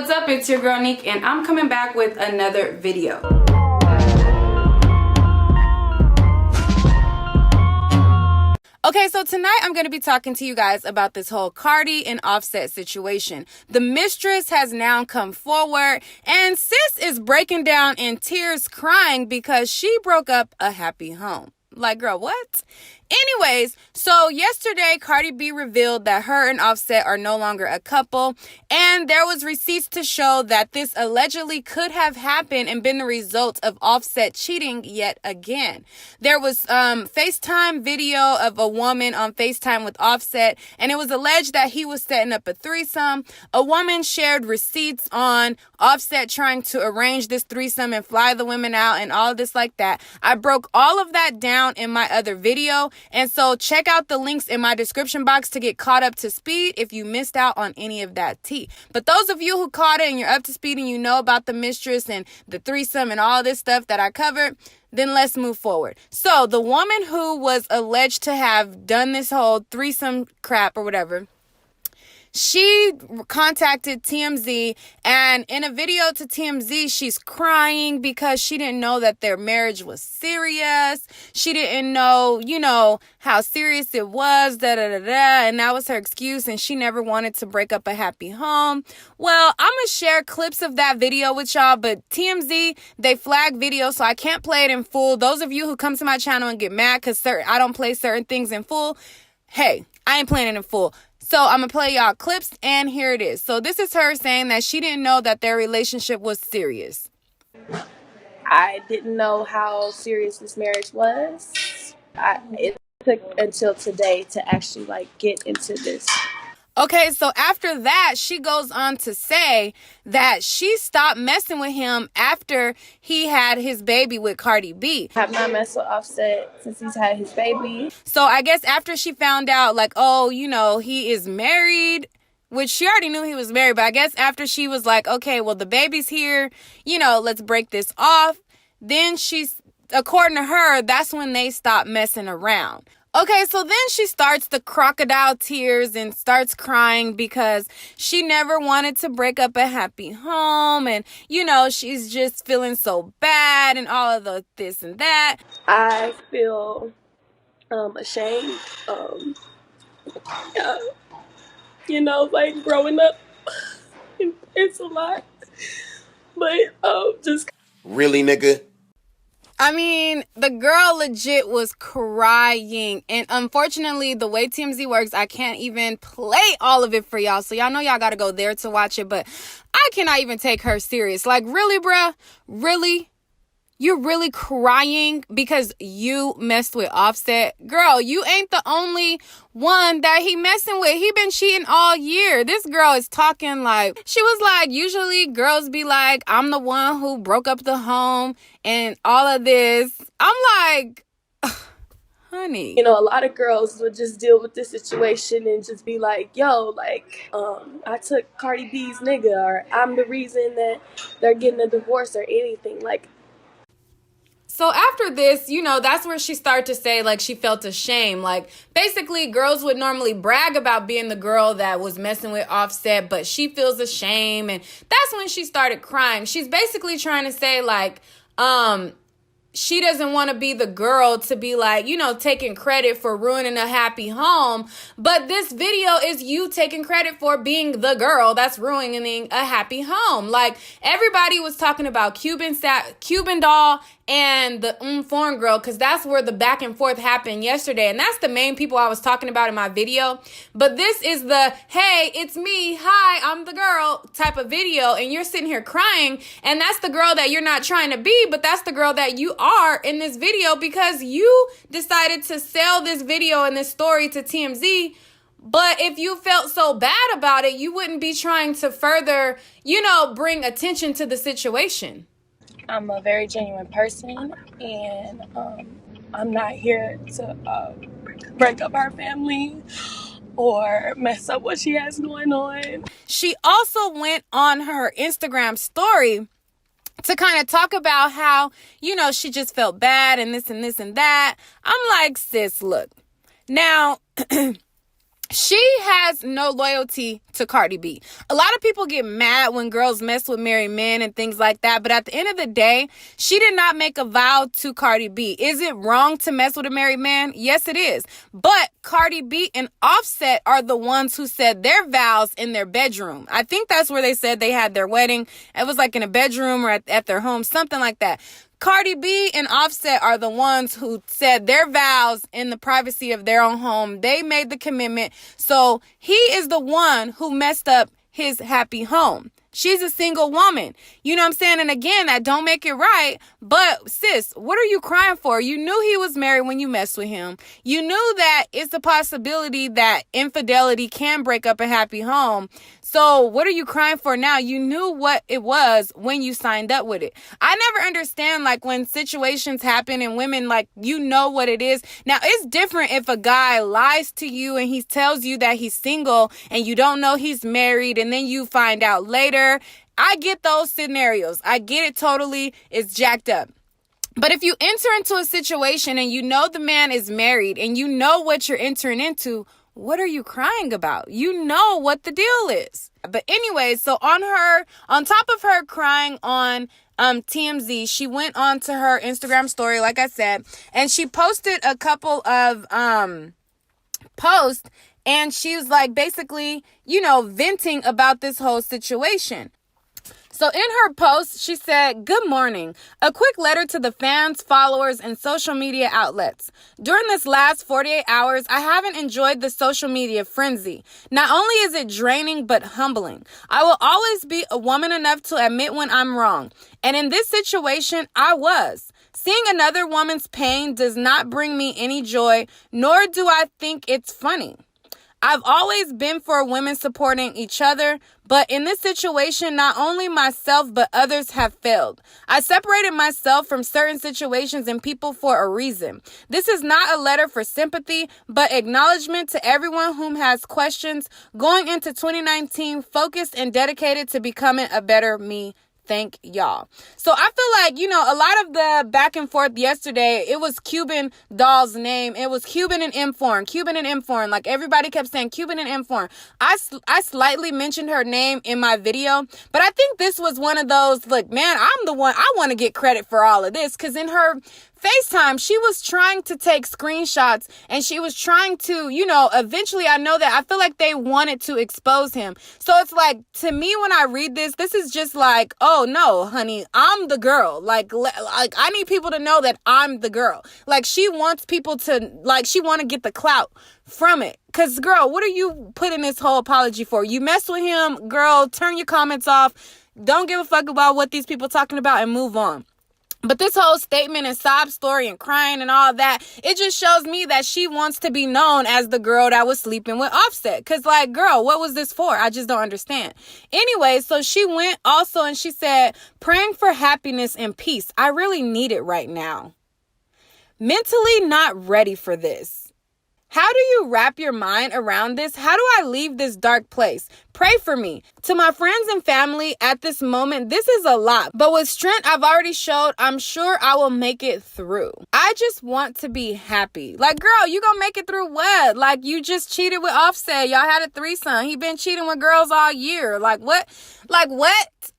what's up? It's your girl Nick, and I'm coming back with another video. Okay, so tonight I'm going to be talking to you guys about this whole Cardi and Offset situation. The Mistress has now come forward, and sis is breaking down in tears, crying because she broke up a happy home. Like, girl, what? Anyways, so yesterday Cardi B revealed that her and Offset are no longer a couple, and there was receipts to show that this allegedly could have happened and been the result of Offset cheating yet again. There was FaceTime video of a woman on FaceTime with Offset, and it was alleged that he was setting up a threesome. A woman shared receipts on Offset trying to arrange this threesome and fly the women out and all of this like that. I broke all of that down in my other video. And so check out the links in my description box to get caught up to speed if you missed out on any of that tea. But those of you who caught it and you're up to speed and you know about the Mistress and the threesome and all this stuff that I covered, then let's move forward. So the woman who was alleged to have done this whole threesome crap or whatever, she contacted TMZ, and in a video to TMZ, she's crying because she didn't know that their marriage was serious. She didn't know, how serious it was, and that was her excuse, and she never wanted to break up a happy home. Well, I'm going to share clips of that video with y'all, but TMZ, they flag video, so I can't play it in full. Those of you who come to my channel and get mad because I don't play certain things in full, hey, I ain't playing it in full. So I'm going to play y'all clips, and here it is. So this is her saying that she didn't know that their relationship was serious. I didn't know how serious this marriage was. It took until today to actually get into this. Okay, so after that, she goes on to say that she stopped messing with him after he had his baby with Cardi B. I have not messed with Offset since he's had his baby. So I guess after she found out, he is married, which she already knew he was married, but I guess after she was like, okay, well, the baby's here, let's break this off. Then according to her, that's when they stopped messing around. Okay, so then she starts the crocodile tears and starts crying because she never wanted to break up a happy home. And, she's just feeling so bad and all of the this and that. I feel ashamed. Growing up, it's a lot. But just... Really, nigga? I mean, the girl legit was crying. And unfortunately, the way TMZ works, I can't even play all of it for y'all. So y'all know y'all got to go there to watch it. But I cannot even take her serious. Like, really, bruh? Really? You're really crying because you messed with Offset? Girl, you ain't the only one that he messing with. He been cheating all year. This girl is talking she was like, usually girls be like, I'm the one who broke up the home and all of this. I'm like, honey. A lot of girls would just deal with this situation and just be like, yo, I took Cardi B's nigga, or I'm the reason that they're getting a divorce or anything. So after this, that's where she started to say, she felt ashamed. Basically, girls would normally brag about being the girl that was messing with Offset, but she feels ashamed. And that's when she started crying. She's basically trying to say, she doesn't want to be the girl to be taking credit for ruining a happy home. But this video is you taking credit for being the girl that's ruining a happy home. Everybody was talking about Cuban Doll and the foreign girl, because that's where the back and forth happened yesterday. And that's the main people I was talking about in my video. But this is the, hey, it's me, hi, I'm the girl type of video. And you're sitting here crying. And that's the girl that you're not trying to be, but that's the girl that you are in this video because you decided to sell this video and this story to TMZ. But if you felt so bad about it, you wouldn't be trying to further, bring attention to the situation. I'm a very genuine person, and I'm not here to break up our family or mess up what she has going on. She also went on her Instagram story to kind of talk about how, she just felt bad and this and this and that. I'm like, sis, look. Now, She has no loyalty to Cardi B. A lot of people get mad when girls mess with married men and things like that. But at the end of the day, she did not make a vow to Cardi B. Is it wrong to mess with a married man? Yes, it is. But Cardi B and Offset are the ones who said their vows in their bedroom. I think that's where they said they had their wedding. It was like in a bedroom or at their home, something like that. Cardi B and Offset are the ones who said their vows in the privacy of their own home. They made the commitment. So he is the one who messed up his happy home. She's a single woman. You know what I'm saying? And again, that don't make it right. But sis, what are you crying for? You knew he was married when you messed with him. You knew that it's a possibility that infidelity can break up a happy home. So what are you crying for now? You knew what it was when you signed up with it. I never understand like when situations happen and women like, you know what it is. Now it's different if a guy lies to you and he tells you that he's single and you don't know he's married and then you find out later. I get those scenarios. I get it totally. It's jacked up. But if you enter into a situation and you know the man is married and you know what you're entering into, what are you crying about? You know what the deal is. But anyway, so on top of her crying on TMZ, she went on to her Instagram story, like I said, and she posted a couple of posts, and she was like basically, venting about this whole situation. So in her post, she said, "Good morning. A quick letter to the fans, followers, and social media outlets. During this last 48 hours, I haven't enjoyed the social media frenzy. Not only is it draining, but humbling. I will always be a woman enough to admit when I'm wrong. And in this situation, I was. Seeing another woman's pain does not bring me any joy, nor do I think it's funny. I've always been for women supporting each other, but in this situation, not only myself, but others have failed. I separated myself from certain situations and people for a reason. This is not a letter for sympathy, but acknowledgement to everyone whom has questions. Going into 2019, focused and dedicated to becoming a better me. Thank y'all." So I feel like, a lot of the back and forth yesterday, it was Cuban Doll's name. It was Cuban and M Foreign. Like everybody kept saying Cuban and M Foreign. I slightly mentioned her name in my video, but I think this was one of those, look, man, I'm the one, I want to get credit for all of this, because in her FaceTime, she was trying to take screenshots and she was trying to, eventually I know that I feel like they wanted to expose him. So it's like, to me, when I read this is just like, oh no, honey, I'm the girl. Like I need people to know that I'm the girl. Like she wants people to, she want to get the clout from it. Cause girl, what are you putting this whole apology for? You mess with him, girl, turn your comments off. Don't give a fuck about what these people talking about and move on. But this whole statement and sob story and crying and all that, it just shows me that she wants to be known as the girl that was sleeping with Offset. Because, girl, what was this for? I just don't understand. Anyway, so she went also and she said, "Praying for happiness and peace. I really need it right now. Mentally not ready for this. How do you wrap your mind around this? How do I leave this dark place? Pray for me. To my friends and family at this moment, this is a lot. But with strength I've already showed, I'm sure I will make it through. I just want to be happy." Like, girl, you gonna make it through what? Like, you just cheated with Offset. Y'all had a threesome. He been cheating with girls all year. Like, what?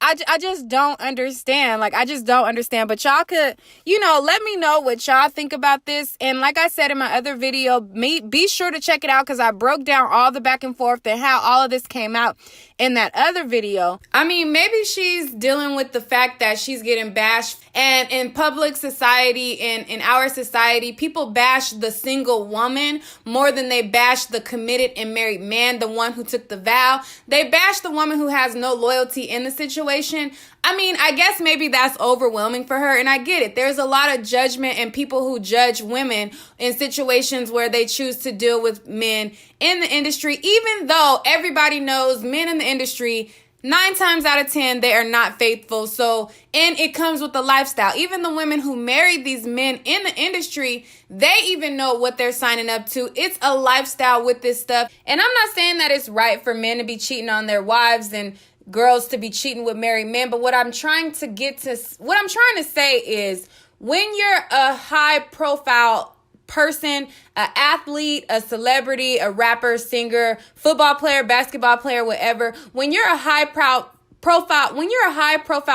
I just don't understand. I just don't understand. But y'all could, let me know what y'all think about this. And like I said in my other video, be sure to check it out because I broke down all the back and forth and how all of this came out in that other video. I mean, maybe she's dealing with the fact that she's getting bashed. And in public society, in our society, people bash the single woman more than they bash the committed and married man, the one who took the vow. They bash the woman who has no loyalty in the situation. I mean, I guess maybe that's overwhelming for her, and I get it. There's a lot of judgment and people who judge women in situations where they choose to deal with men in the industry, even though everybody knows men in the industry, 9 times out of 10, they are not faithful. So, and it comes with the lifestyle. Even the women who married these men in the industry, they even know what they're signing up to. It's a lifestyle with this stuff. And I'm not saying that it's right for men to be cheating on their wives and girls to be cheating with married men. But what I'm trying to say is, when you're a high profile person, an athlete, a celebrity, a rapper, singer, football player, basketball player, whatever, when you're a high profile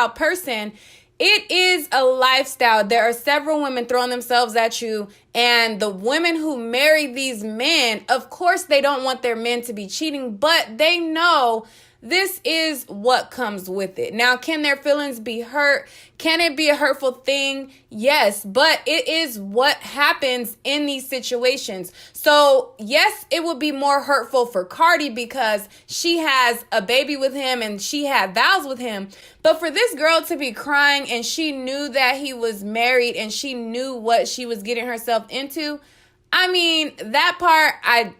person, it is a lifestyle. There are several women throwing themselves at you, and the women who marry these men, of course, they don't want their men to be cheating, but they know this is what comes with it. Now, can their feelings be hurt? Can it be a hurtful thing? Yes, but it is what happens in these situations. So, yes, it would be more hurtful for Cardi because she has a baby with him and she had vows with him. But for this girl to be crying and she knew that he was married and she knew what she was getting herself into, I mean, that part, I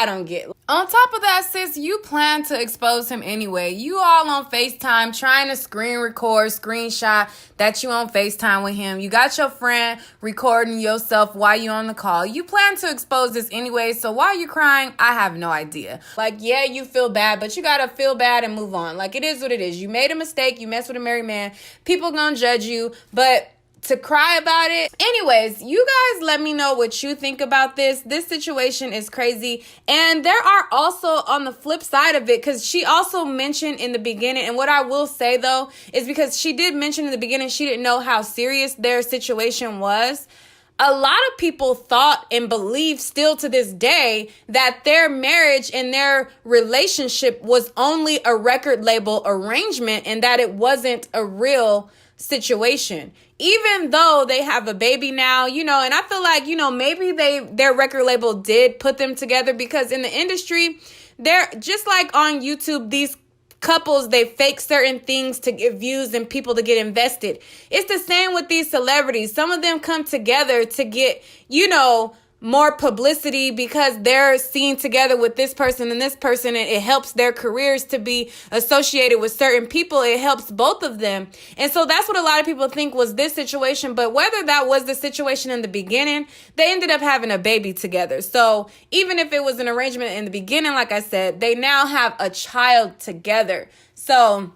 don't get. On top of that, sis, you plan to expose him anyway. You all on FaceTime trying to screen record, screenshot that you on FaceTime with him. You got your friend recording yourself while you on the call. You plan to expose this anyway, so why are you crying? I have no idea. Like, yeah, you feel bad, but you gotta feel bad and move on. Like, it is what it is. You made a mistake. You messed with a married man. People gonna judge you, but to cry about it. Anyways, you guys let me know what you think about this. This situation is crazy. And there are also on the flip side of it, because she also mentioned in the beginning, and what I will say though, is because she did mention in the beginning she didn't know how serious their situation was. A lot of people thought and believe still to this day that their marriage and their relationship was only a record label arrangement and that it wasn't a real situation. Even though they have a baby now, and I feel like, maybe their record label did put them together, because in the industry, they're just like on YouTube, these couples, they fake certain things to get views and people to get invested. It's the same with these celebrities. Some of them come together to get, more publicity because they're seen together with this person and this person, and it helps their careers to be associated with certain people. It helps both of them. And so that's what a lot of people think was this situation. But whether that was the situation in the beginning, they ended up having a baby together. So even if it was an arrangement in the beginning, like I said, they now have a child together. So,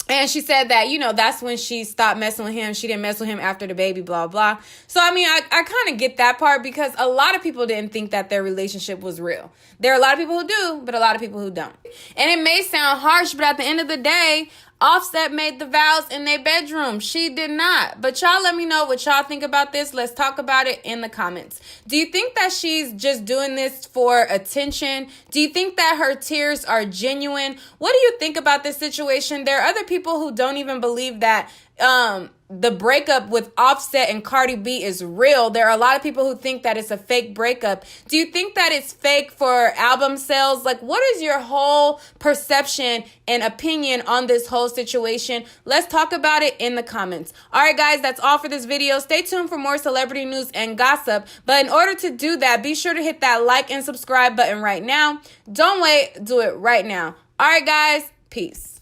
and she said that, that's when she stopped messing with him. She didn't mess with him after the baby, blah, blah. So, I mean, I kind of get that part, because a lot of people didn't think that their relationship was real. There are a lot of people who do, but a lot of people who don't. And it may sound harsh, but at the end of the day, Offset made the vows in their bedroom. She did not. But y'all let me know what y'all think about this. Let's talk about it in the comments. Do you think that she's just doing this for attention? Do you think that her tears are genuine? What do you think about this situation? There are other people who don't even believe that the breakup with Offset and Cardi B is real. There are a lot of people who think that it's a fake breakup. Do you think that it's fake for album sales? Like, what is your whole perception and opinion on this whole situation? Let's talk about it in the comments. All right, guys, that's all for this video. Stay tuned for more celebrity news and gossip. But in order to do that, be sure to hit that like and subscribe button right now. Don't wait. Do it right now. All right, guys. Peace.